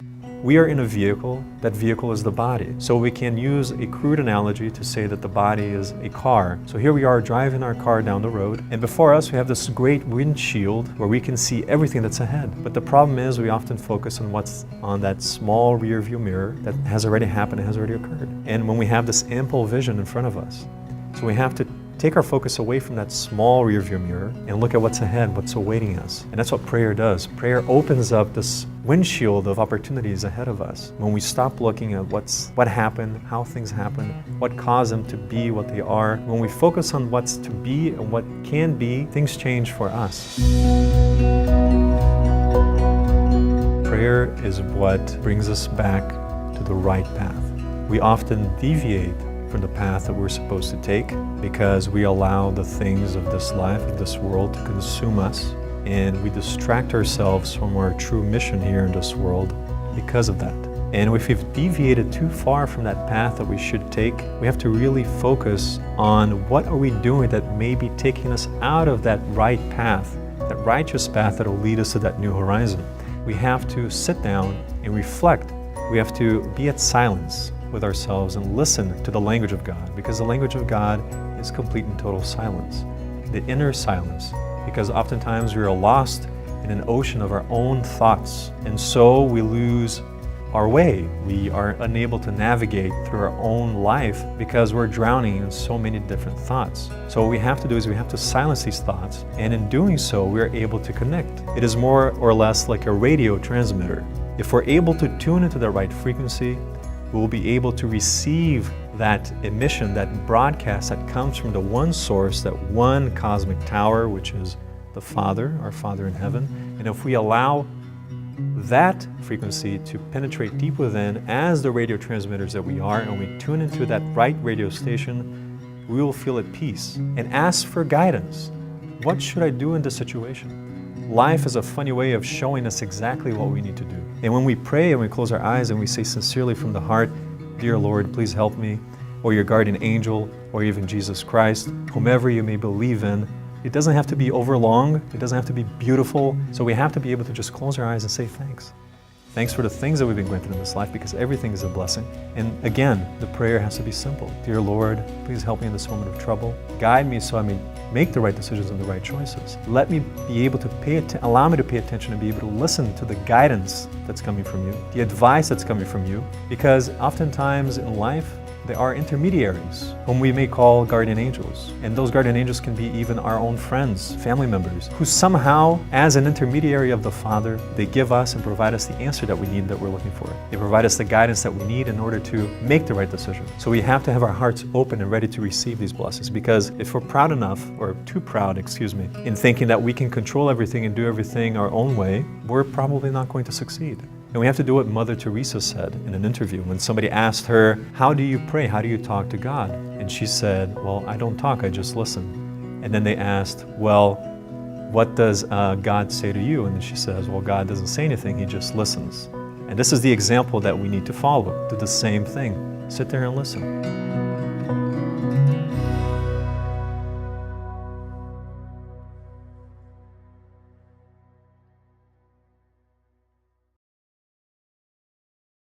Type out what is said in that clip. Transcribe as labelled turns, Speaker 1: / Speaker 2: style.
Speaker 1: We are in a vehicle. That vehicle is the body. So we can use a crude analogy to say that the body is a car. So here we are driving our car down the road, and before us we have this great windshield where we can see everything that's ahead. But the problem is we often focus on what's on that small rear view mirror that has already happened, it has already occurred. And when we have this ample vision in front of us, so we have to take our focus away from that small rear view mirror and look at what's ahead, what's awaiting us. And that's what prayer does. Prayer opens up this windshield of opportunities ahead of us. When we stop looking at what happened, how things happened, what caused them to be what they are, when we focus on what's to be and what can be, things change for us. Prayer is what brings us back to the right path. We often deviate from the path that we're supposed to take because we allow the things of this life, of this world, to consume us, and we distract ourselves from our true mission here in this world because of that. And if we've deviated too far from that path that we should take, we have to really focus on what are we doing that may be taking us out of that right path, that righteous path that will lead us to that new horizon. We have to sit down and reflect. We have to be at silence with ourselves and listen to the language of God, because the language of God is complete and total silence, the inner silence, because oftentimes we are lost in an ocean of our own thoughts, and so we lose our way. We are unable to navigate through our own life because we're drowning in so many different thoughts. So what we have to do is we have to silence these thoughts, and in doing so we're able to connect. It is more or less like a radio transmitter. If we're able to tune into the right frequency, we will be able to receive that emission, that broadcast that comes from the one source, that one cosmic tower, which is the Father, our Father in heaven. And if we allow that frequency to penetrate deep within as the radio transmitters that we are, and we tune into that right radio station, we will feel at peace and ask for guidance. What should I do in this situation? Life is a funny way of showing us exactly what we need to do. And when we pray and we close our eyes and we say sincerely from the heart, "Dear Lord, please help me," or your guardian angel, or even Jesus Christ, whomever you may believe in, it doesn't have to be overlong, it doesn't have to be beautiful, so we have to be able to just close our eyes and say thanks. Thanks for the things that we've been granted in this life, because everything is a blessing. And again, the prayer has to be simple. Dear Lord, please help me in this moment of trouble. Guide me so I may make the right decisions and the right choices. Let me be able to allow me to pay attention and be able to listen to the guidance that's coming from you, the advice that's coming from you, because oftentimes in life, there are intermediaries whom we may call guardian angels. And those guardian angels can be even our own friends, family members, who somehow, as an intermediary of the Father, they give us and provide us the answer that we need, that we're looking for. They provide us the guidance that we need in order to make the right decision. So we have to have our hearts open and ready to receive these blessings, because if we're proud enough, or too proud, in thinking that we can control everything and do everything our own way, we're probably not going to succeed. And we have to do what Mother Teresa said in an interview when somebody asked her, "How do you pray? How do you talk to God?" And she said, "Well, I don't talk, I just listen." And then they asked, "Well, what does God say to you?" And then she says, "Well, God doesn't say anything, He just listens." And this is the example that we need to follow. Do the same thing. Sit there and listen.